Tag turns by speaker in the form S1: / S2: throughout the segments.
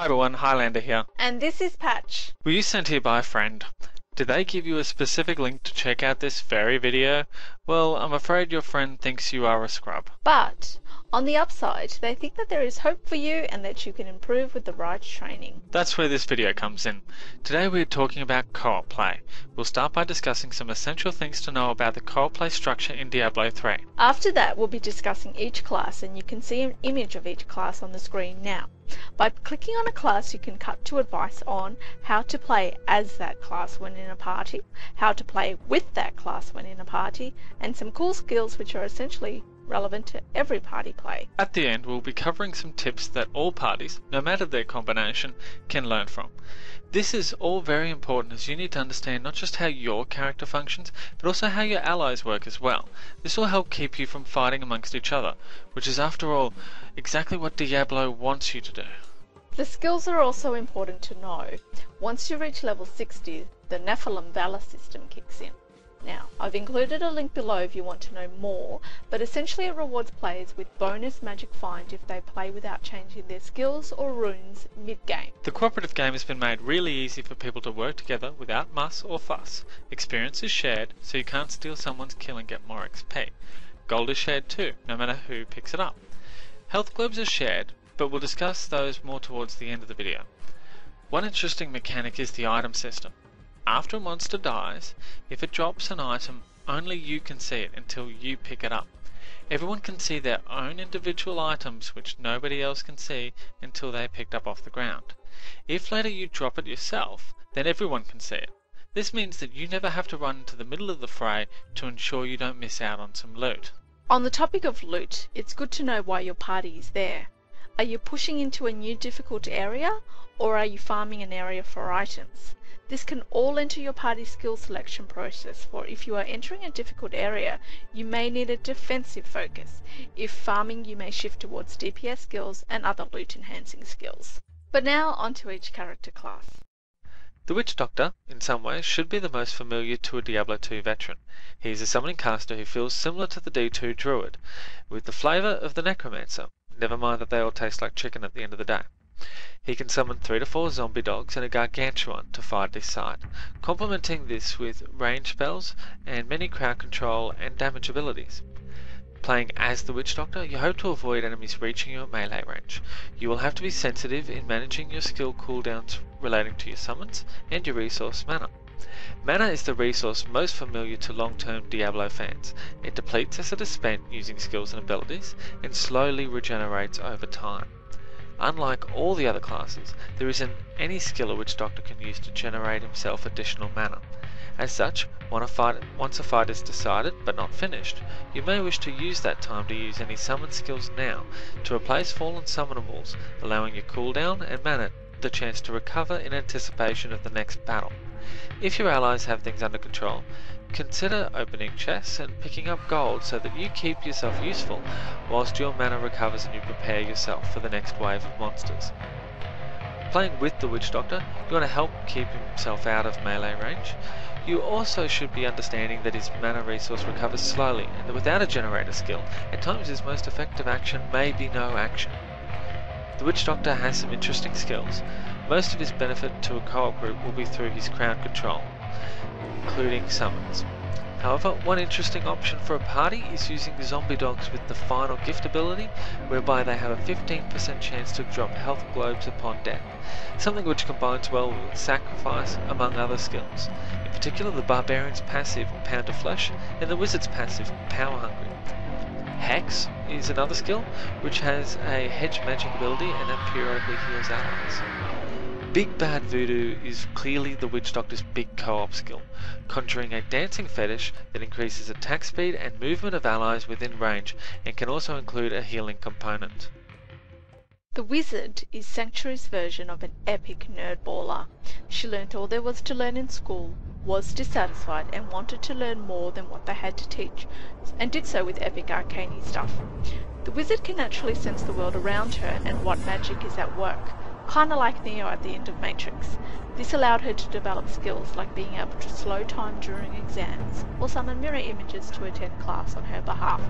S1: Hi everyone, Highlander here.
S2: And this is Patch.
S1: Were you sent here by a friend? Did they give you a specific link to check out this very video? Well, I'm afraid your friend thinks you are a scrub.
S2: But on the upside, they think that there is hope for you and that you can improve with the right training.
S1: That's where this video comes in. Today we're talking about co-op play. We'll start by discussing some essential things to know about the co-op play structure in Diablo 3.
S2: After that, we'll be discussing each class, and you can see an image of each class on the screen now. By clicking on a class, you can cut to advice on how to play as that class when in a party, how to play with that class when in a party, and some cool skills which are essentially relevant to every party play.
S1: At the end, we'll be covering some tips that all parties, no matter their combination, can learn from. This is all very important as you need to understand not just how your character functions, but also how your allies work as well. This will help keep you from fighting amongst each other, which is after all exactly what Diablo wants you to do.
S2: The skills are also important to know. Once you reach level 60, the Nephilim Valor system kicks in. Now, I've included a link below if you want to know more, but essentially it rewards players with bonus magic find if they play without changing their skills or runes mid-game.
S1: The cooperative game has been made really easy for people to work together without muss or fuss. Experience is shared, so you can't steal someone's kill and get more XP. Gold is shared too, no matter who picks it up. Health globes are shared, but we'll discuss those more towards the end of the video. One interesting mechanic is the item system. After a monster dies, if it drops an item, only you can see it until you pick it up. Everyone can see their own individual items which nobody else can see until they are picked up off the ground. If later you drop it yourself, then everyone can see it. This means that you never have to run into the middle of the fray to ensure you don't miss out on some loot.
S2: On the topic of loot, it's good to know why your party is there. Are you pushing into a new difficult area, or are you farming an area for items? This can all enter your party skill selection process, for if you are entering a difficult area, you may need a defensive focus. If farming, you may shift towards DPS skills and other loot enhancing skills. But now onto each character class.
S1: The Witch Doctor, in some ways, should be the most familiar to a Diablo II veteran. He is a summoning caster who feels similar to the D2 Druid, with the flavour of the Necromancer, never mind that they all taste like chicken at the end of the day. He can summon 3 to 4 zombie dogs and a gargantuan to fight his side, complementing this with range spells and many crowd control and damage abilities. Playing as the Witch Doctor, you hope to avoid enemies reaching you at melee range. You will have to be sensitive in managing your skill cooldowns relating to your summons and your resource mana. Mana is the resource most familiar to long-term Diablo fans. It depletes as it is spent using skills and abilities, and slowly regenerates over time. Unlike all the other classes, there isn't any skill a Witch Doctor can use to generate himself additional mana. As such, once a fight is decided but not finished, you may wish to use that time to use any summon skills now to replace fallen summonables, allowing your cooldown and mana the chance to recover in anticipation of the next battle. If your allies have things under control, consider opening chests and picking up gold so that you keep yourself useful whilst your mana recovers and you prepare yourself for the next wave of monsters. Playing with the Witch Doctor, you want to help keep himself out of melee range. You also should be understanding that his mana resource recovers slowly and that without a generator skill, at times his most effective action may be no action. The Witch Doctor has some interesting skills. Most of his benefit to a co-op group will be through his crowd control, including summons. However, one interesting option for a party is using zombie dogs with the final gift ability, whereby they have a 15% chance to drop health globes upon death, something which combines well with sacrifice among other skills, in particular the Barbarian's passive Pound of Flesh and the Wizard's passive Power Hungry. Hex is another skill which has a hedge magic ability and that periodically heals allies. Big Bad Voodoo is clearly the Witch Doctor's big co-op skill, conjuring a dancing fetish that increases attack speed and movement of allies within range and can also include a healing component.
S2: The Wizard is Sanctuary's version of an epic nerdballer. She learnt all there was to learn in school, was dissatisfied and wanted to learn more than what they had to teach, and did so with epic arcane stuff. The Wizard can naturally sense the world around her and what magic is at work, kinda like Neo at the end of Matrix. This allowed her to develop skills like being able to slow time during exams, or summon mirror images to attend class on her behalf.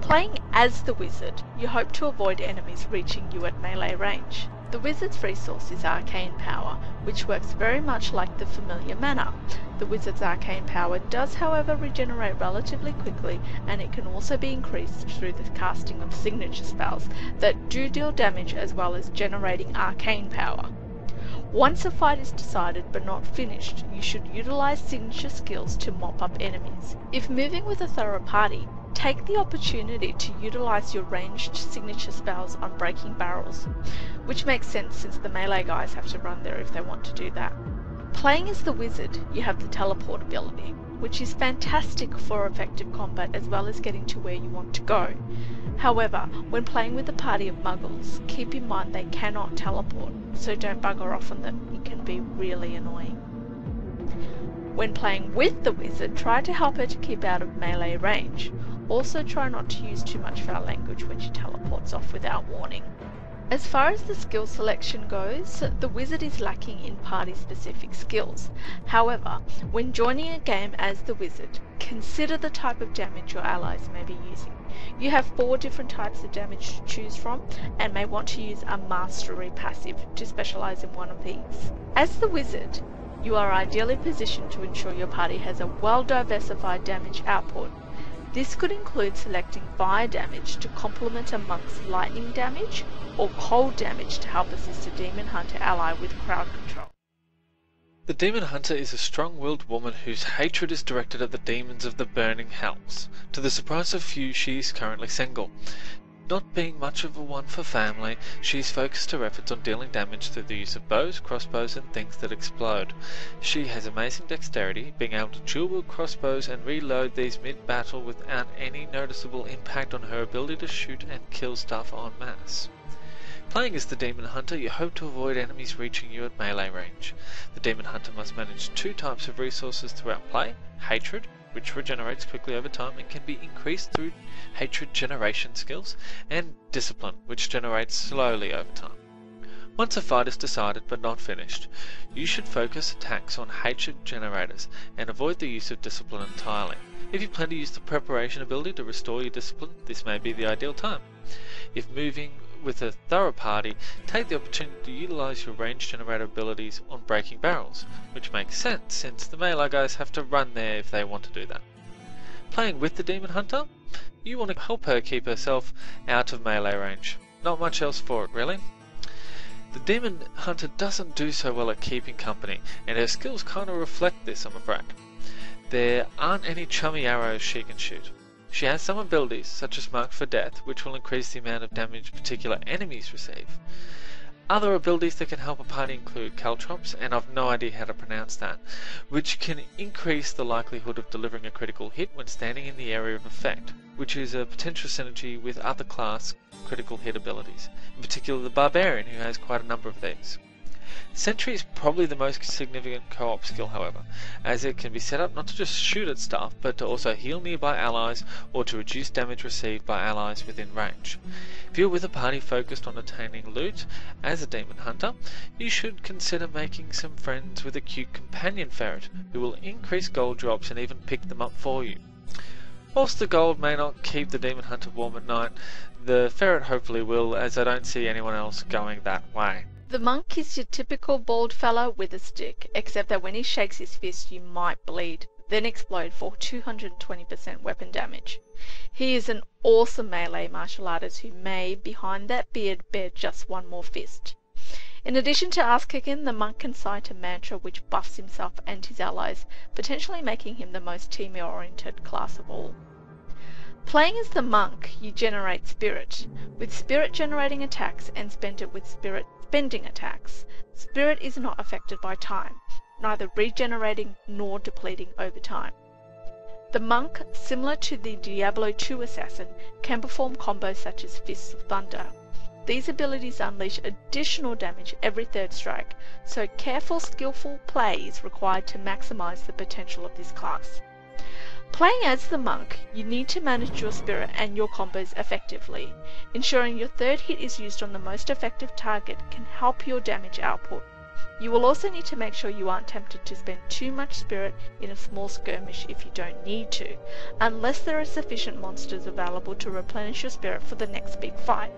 S2: Playing as the Wizard, you hope to avoid enemies reaching you at melee range. The wizard's resource is arcane power, which works very much like the familiar mana. The wizard's arcane power does however regenerate relatively quickly, and it can also be increased through the casting of signature spells that do deal damage as well as generating arcane power. Once a fight is decided but not finished, you should utilize signature skills to mop up enemies. If moving with a thorough party, take the opportunity to utilize your ranged signature spells on breaking barrels, which makes sense since the melee guys have to run there if they want to do that. Playing as the wizard, you have the teleport ability, which is fantastic for effective combat as well as getting to where you want to go. However, when playing with a party of muggles, keep in mind they cannot teleport, so don't bugger off on them, it can be really annoying. When playing with the wizard, try to help her to keep out of melee range. Also try not to use too much foul language when she teleports off without warning. As far as the skill selection goes, the wizard is lacking in party-specific skills. However, when joining a game as the wizard, consider the type of damage your allies may be using. You have 4 different types of damage to choose from, and may want to use a mastery passive to specialize in one of these. As the wizard, you are ideally positioned to ensure your party has a well-diversified damage output. This could include selecting fire damage to complement a monk's lightning damage, or cold damage to help assist a demon hunter ally with crowd control.
S1: The demon hunter is a strong-willed woman whose hatred is directed at the demons of the burning hells. To the surprise of few, she is currently single. Not being much of a one for family, she's focused her efforts on dealing damage through the use of bows, crossbows, and things that explode. She has amazing dexterity, being able to dual-wield crossbows and reload these mid-battle without any noticeable impact on her ability to shoot and kill stuff en masse. Playing as the Demon Hunter, you hope to avoid enemies reaching you at melee range. The Demon Hunter must manage 2 types of resources throughout play: Hatred, which regenerates quickly over time and can be increased through hatred generation skills, and Discipline, which generates slowly over time. Once a fight is decided but not finished, you should focus attacks on hatred generators and avoid the use of Discipline entirely. If you plan to use the Preparation ability to restore your Discipline, this may be the ideal time. If moving with a thorough party, take the opportunity to utilize your range generator abilities on breaking barrels, which makes sense since the melee guys have to run there if they want to do that. Playing with the Demon Hunter, you want to help her keep herself out of melee range. Not much else for it, really. The Demon Hunter doesn't do so well at keeping company, and her skills kind of reflect this, I'm afraid. There aren't any chummy arrows she can shoot. She has some abilities, such as Mark for Death, which will increase the amount of damage particular enemies receive. Other abilities that can help a party include Caltrops, and I've no idea how to pronounce that, which can increase the likelihood of delivering a critical hit when standing in the area of effect, which is a potential synergy with other class critical hit abilities, in particular the Barbarian, who has quite a number of these. Sentry is probably the most significant co-op skill, however, as it can be set up not to just shoot at stuff, but to also heal nearby allies or to reduce damage received by allies within range. If you're with a party focused on attaining loot as a Demon Hunter, you should consider making some friends with a cute companion ferret, who will increase gold drops and even pick them up for you. Whilst the gold may not keep the Demon Hunter warm at night, the ferret hopefully will, as I don't see anyone else going that way.
S2: The monk is your typical bald fella with a stick, except that when he shakes his fist you might bleed, then explode for 220% weapon damage. He is an awesome melee martial artist who may, behind that beard, bear just one more fist. In addition to ass kicking, the monk can cite a mantra which buffs himself and his allies, potentially making him the most team-oriented class of all. Playing as the monk, you generate spirit, with spirit generating attacks and spend it with spirit spending attacks. Spirit is not affected by time, neither regenerating nor depleting over time. The monk, similar to the Diablo II assassin, can perform combos such as Fists of Thunder. These abilities unleash additional damage every 3rd strike, so careful, skillful play is required to maximize the potential of this class. Playing as the monk, you need to manage your spirit and your combos effectively. Ensuring your 3rd hit is used on the most effective target can help your damage output. You will also need to make sure you aren't tempted to spend too much spirit in a small skirmish if you don't need to, unless there are sufficient monsters available to replenish your spirit for the next big fight.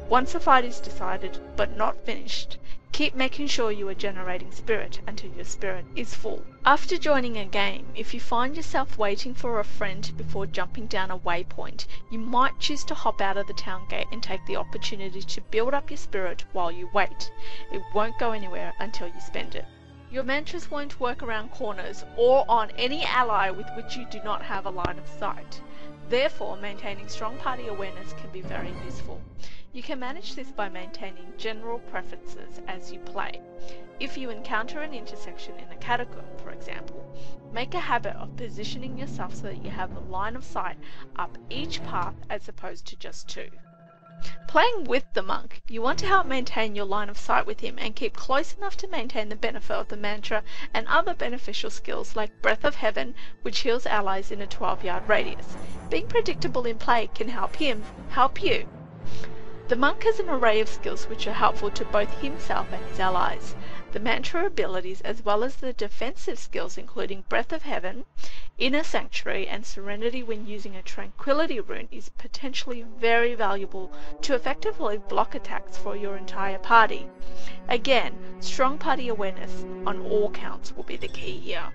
S2: Once a fight is decided, but not finished, keep making sure you are generating spirit until your spirit is full. After joining a game, if you find yourself waiting for a friend before jumping down a waypoint, you might choose to hop out of the town gate and take the opportunity to build up your spirit while you wait. It won't go anywhere until you spend it. Your mantras won't work around corners or on any ally with which you do not have a line of sight. Therefore, maintaining strong party awareness can be very useful. You can manage this by maintaining general preferences as you play. If you encounter an intersection in a catacomb, for example, make a habit of positioning yourself so that you have a line of sight up each path as opposed to just two. Playing with the monk, you want to help maintain your line of sight with him and keep close enough to maintain the benefit of the mantra and other beneficial skills like Breath of Heaven, which heals allies in a 12-yard radius. Being predictable in play can help him help you. The monk has an array of skills which are helpful to both himself and his allies. The mantra abilities as well as the defensive skills including Breath of Heaven, Inner Sanctuary and Serenity when using a Tranquility rune is potentially very valuable to effectively block attacks for your entire party. Again, strong party awareness on all counts will be the key here.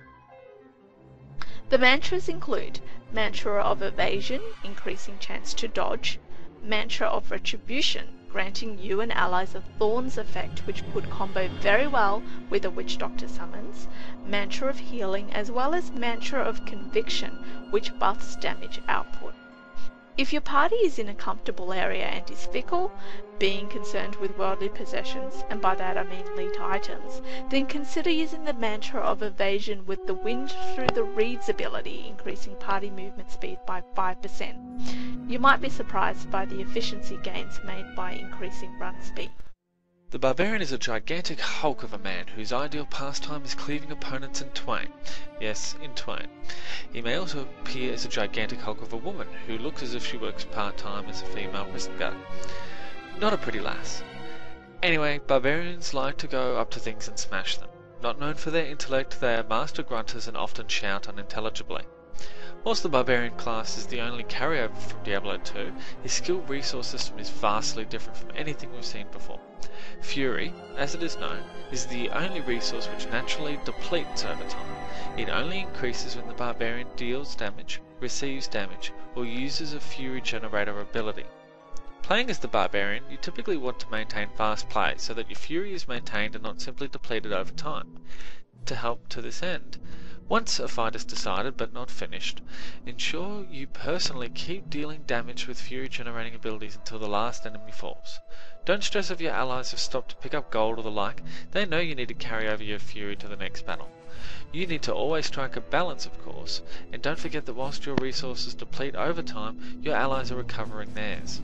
S2: The mantras include Mantra of Evasion, increasing chance to dodge, Mantra of Retribution, granting you and allies a Thorns effect which could combo very well with a Witch Doctor summons, Mantra of Healing as well as Mantra of Conviction which buffs damage output. If your party is in a comfortable area and is fickle, being concerned with worldly possessions, and by that I mean elite items, then consider using the Mantra of Evasion with the Wind Through the Reeds ability, increasing party movement speed by 5%. You might be surprised by the efficiency gains made by increasing run speed.
S1: The Barbarian is a gigantic hulk of a man whose ideal pastime is cleaving opponents in twain. Yes, in twain. He may also appear as a gigantic hulk of a woman who looks as if she works part-time as a female prison guard. Not a pretty lass. Anyway, barbarians like to go up to things and smash them. Not known for their intellect, they are master grunters and often shout unintelligibly. Whilst the Barbarian class is the only carryover from Diablo II, his skill resource system is vastly different from anything we've seen before. Fury, as it is known, is the only resource which naturally depletes over time. It only increases when the Barbarian deals damage, receives damage, or uses a Fury generator ability. Playing as the Barbarian, you typically want to maintain fast play so that your Fury is maintained and not simply depleted over time. To help to this end, once a fight is decided but not finished, ensure you personally keep dealing damage with Fury generating abilities until the last enemy falls. Don't stress if your allies have stopped to pick up gold or the like, they know you need to carry over your Fury to the next battle. You need to always strike a balance, of course, and don't forget that whilst your resources deplete over time, your allies are recovering theirs.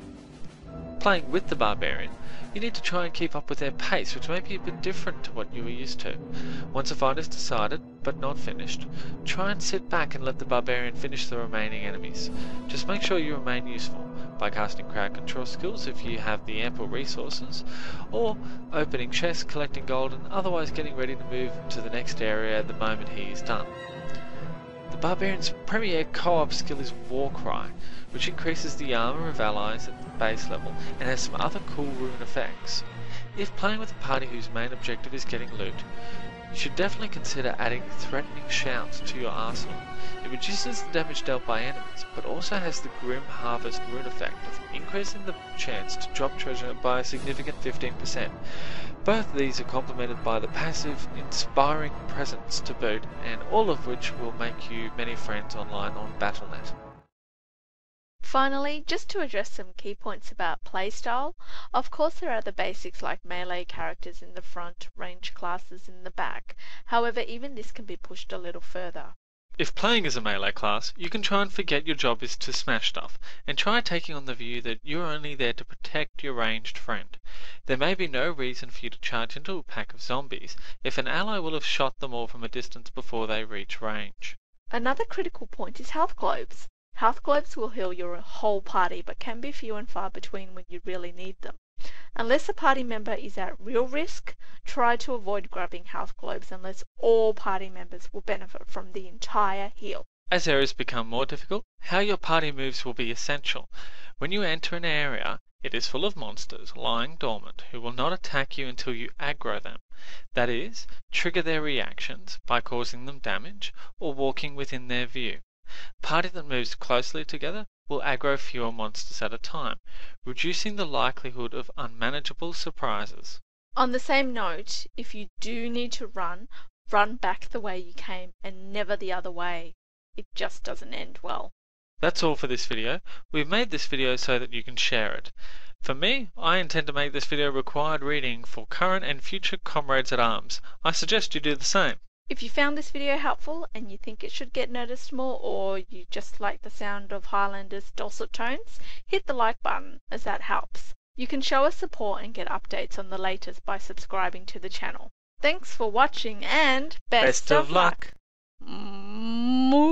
S1: Playing with the Barbarian, you need to try and keep up with their pace, which may be a bit different to what you were used to. Once a fight is decided, but not finished, try and sit back and let the Barbarian finish the remaining enemies. Just make sure you remain useful, by casting crowd control skills if you have the ample resources, or opening chests, collecting gold, and otherwise getting ready to move to the next area the moment he is done. The Barbarian's premier co-op skill is Warcry, which increases the armor of allies at the base level and has some other cool rune effects. If playing with a party whose main objective is getting loot, you should definitely consider adding Threatening Shouts to your arsenal. It reduces the damage dealt by enemies, but also has the Grim Harvest rune effect of increasing the chance to drop treasure by a significant 15%. Both these are complemented by the passive Inspiring Presence to boot, and all of which will make you many friends online on Battle.net.
S2: Finally, just to address some key points about playstyle, of course there are the basics like melee characters in the front, range classes in the back. However, even this can be pushed a little further.
S1: If playing as a melee class, you can try and forget your job is to smash stuff, and try taking on the view that you're only there to protect your ranged friend. There may be no reason for you to charge into a pack of zombies if an ally will have shot them all from a distance before they reach range.
S2: Another critical point is health globes. Health globes will heal your whole party but can be few and far between when you really need them. Unless a party member is at real risk, try to avoid grabbing health globes unless all party members will benefit from the entire heal.
S1: As areas become more difficult, how your party moves will be essential. When you enter an area, it is full of monsters lying dormant who will not attack you until you aggro them. That is, trigger their reactions by causing them damage or walking within their view. A party that moves closely together will aggro fewer monsters at a time, reducing the likelihood of unmanageable surprises.
S2: On the same note, if you do need to run, run back the way you came and never the other way. It just doesn't end well.
S1: That's all for this video. We've made this video so that you can share it. For me, I intend to make this video required reading for current and future comrades at arms. I suggest you do the same.
S2: If you found this video helpful and you think it should get noticed more, or you just like the sound of Highlander's dulcet tones, hit the like button as that helps. You can show us support and get updates on the latest by subscribing to the channel. Thanks for watching and best of luck! Moo!